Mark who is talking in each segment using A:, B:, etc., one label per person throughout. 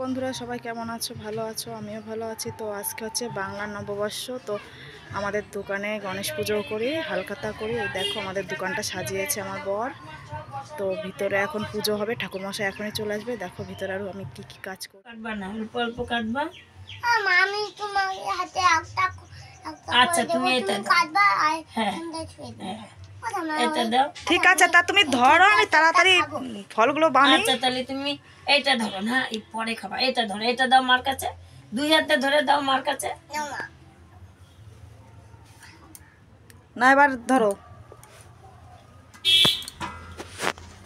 A: বন্ধুরা সবাই কেমন আছো? ভালো আছো? আমিও ভালো আছি। তো আজকে হচ্ছে বাংলা নববর্ষ। তো আমাদের দোকানে গণেশ পুজো করি, হালখাতা করি। এই দেখো আমাদের দোকানটা সাজিয়েছে আমার বর। তো ভিতরে এখন পুজো হবে, ঠাকুরমশাই এখনই চলে আসবে। দেখো ভিতরে আরো আমি কি কি কাজ করি।
B: কাটবা না, অল্প অল্প কাটবা।
C: আমি তোমার হাতে একটা
B: আচ্ছা তুমি এটা
C: কাটবা আর
B: হ্যাঁ
C: ছুঁয়ে
B: এটা দাও।
A: ঠিক আছে, তা তুমি ধরো, আমি তাড়াতাড়ি ফলগুলো বানাই।
B: আচ্ছা তাহলে তুমি এইটা ধরো না, এই পরে খাবা। এটা ধরো, এটা দাও মার কাছে, দুই হাতে ধরে দাও মার কাছে।
A: না এবার ধরো।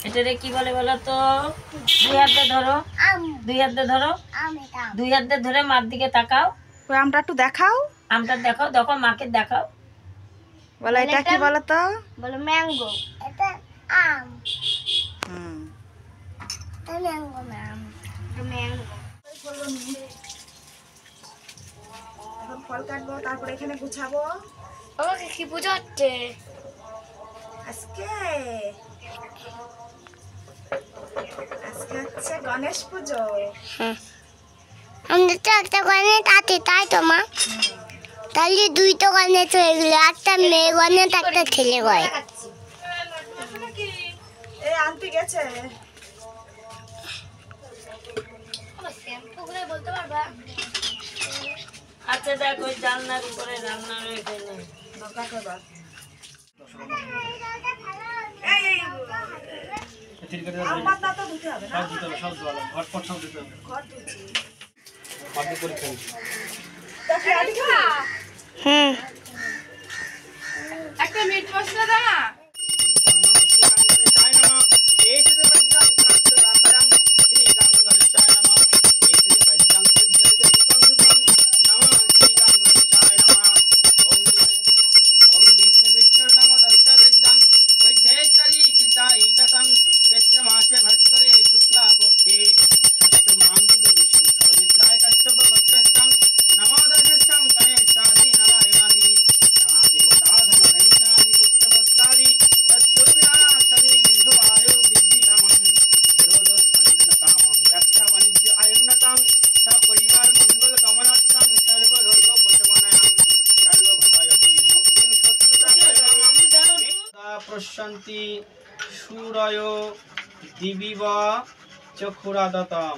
B: এটারে কি বলে বলো তো? দুই হাতে ধরো, দুই হাতে ধরো, দুই হাতে ধরে মার দিকে তাকাও।
A: ওই আমটা একটু দেখাও।
B: আমটা দেখাও, দেখো মাকে দেখাও।
A: বলো এটা কি বলো তো?
C: বলো ম্যাঙ্গো। এটা আম।
A: হুম,
C: এটা ম্যাঙ্গো ম্যাম। এটা ম্যাঙ্গো।
A: এখন ফল কাটবো, তারপরে এখানে গুছাবো।
C: আমাকে কি পুজো হচ্ছে?
A: আজকে আজকে হচ্ছে গণেশ পুজো।
C: আমাদের তো একটা গণেশ আছে, তাই তো মা? তাহলে দুইটা গণেশ হয়ে গেল, একটা মেয়ে গণেশ একটা ছেলে গণেশ।
A: এই আনতে গেছে।
C: বলতে পারবা?
B: আচ্ছা দেখো ওই জানলার উপরে রান্নার এখানে
A: আমার দাঁতও ধুতে হবে না? দেখি আজকে
C: একটা মিট মশলা দাও না।
D: প্রশান্তি সুরয় দিবিব চক্ষুরাদতম।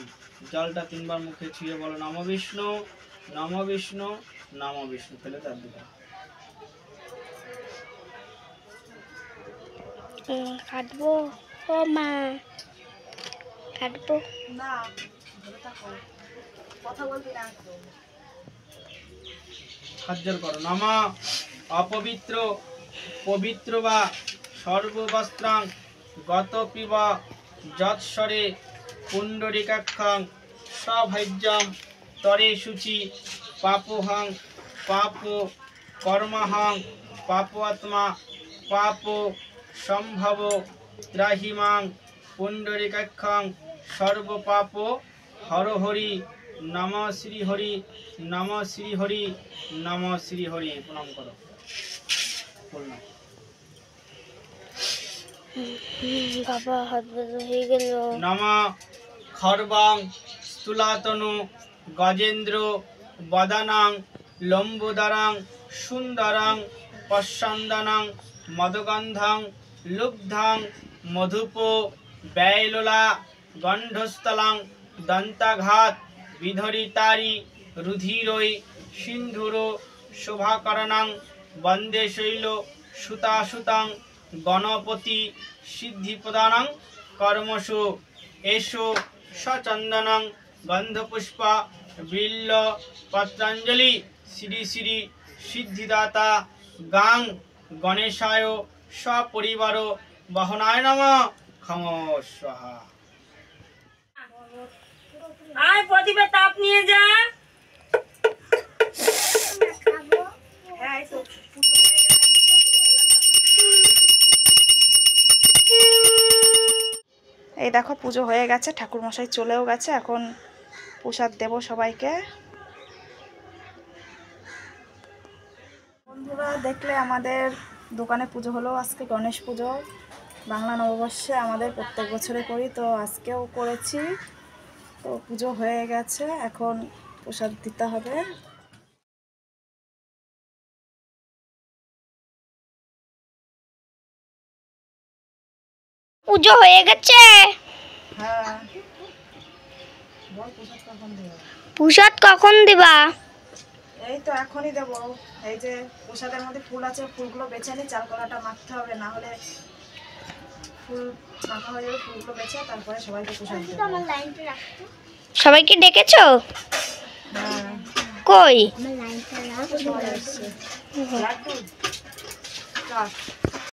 D: জলটা তিনবার মুখে ছুঁয়ে বলো নম বিষ্ণু নম বিষ্ণু নম বিষ্ণু। ফেলে তার দিকে
C: কাটবো ও মা, কাটবো
A: না, ধরে থাকো, কথা বলবি না একদম।
D: হাজ্জর করো। নম অপবিত্র পবিত্র বা সর্ববস্ত্রাং গত পিব যৎসরে পুণ্ডরিকাক্ষং সভাজ্যম তরে শুচি পাপোহং পাপ কর্মহং পাপ আত্মা পাপ সম্ভব ত্রাহিমাং পুণ্ডরিকাক্ষং সর্বপাপ হরহরি নম শ্রী হরি নম শ্রী হরি নম শ্রী হরি। প্রণাম করো।
C: বাবা হাত ব্যথা হয়ে গেল।
D: নম খর্বাং স্থূলাতনু গজেন্দ্র বদানাং লম্বোদরাং সুন্দরাং পশ্চন্দনাং মদগন্ধাং লুব্ধাং মধুপ ব্যয়লোলা গণ্ঠস্থলাং দন্তাঘাত বিধরিতারি রুধিরৈ সিন্ধুর শোভাকরণাং বন্দে শৈল সুতাসুতাং গণপতি সিদ্ধিপ্রদানং কর্মসু এষো সচন্দনং গন্ধপুষ্পা বিল্ল পত্রাঞ্জলি শ্রী শ্রী সিদ্ধিদাতা গাং গণেশায় সপরিবার বহনায় নম খম স্বাহা।
B: আয় প্রদীপে তাপ নিয়ে যা।
A: হ্যাঁ, এই তো পুজো হয়ে গেলে এই দেখো পুজো হয়ে গেছে, ঠাকুর মশাই চলেও গেছে। এখন প্রসাদ দেব সবাইকে। বন্ধুরা দেখলে আমাদের দোকানে পুজো হলো আজকে গণেশ পুজো। বাংলা নববর্ষে আমাদের প্রত্যেক বছরে করি, তো আজকেও করেছি। তো পুজো হয়ে গেছে, এখন প্রসাদ দিতে হবে।
C: পুজো হয়ে গেছে।
A: হ্যাঁ, বল প্রসাদ কখন দেবো?
C: প্রসাদ কখন দিবা?
A: এই তো এখনই দেবো। এই যে প্রসাদের মধ্যে ফুল আছে, ফুলগুলো বেছে নি, চাল কলাটা মাখতে হবে, না হলে ফুল মাখা হয়ে যাবে। ফুলগুলো বেছে তারপরে সবাইকে প্রসাদ দেবো।
C: সবাইকে ডেকেছো?
A: হ্যাঁ,
C: কই?
A: সবাই আসছে। লাড্ডু, চাট।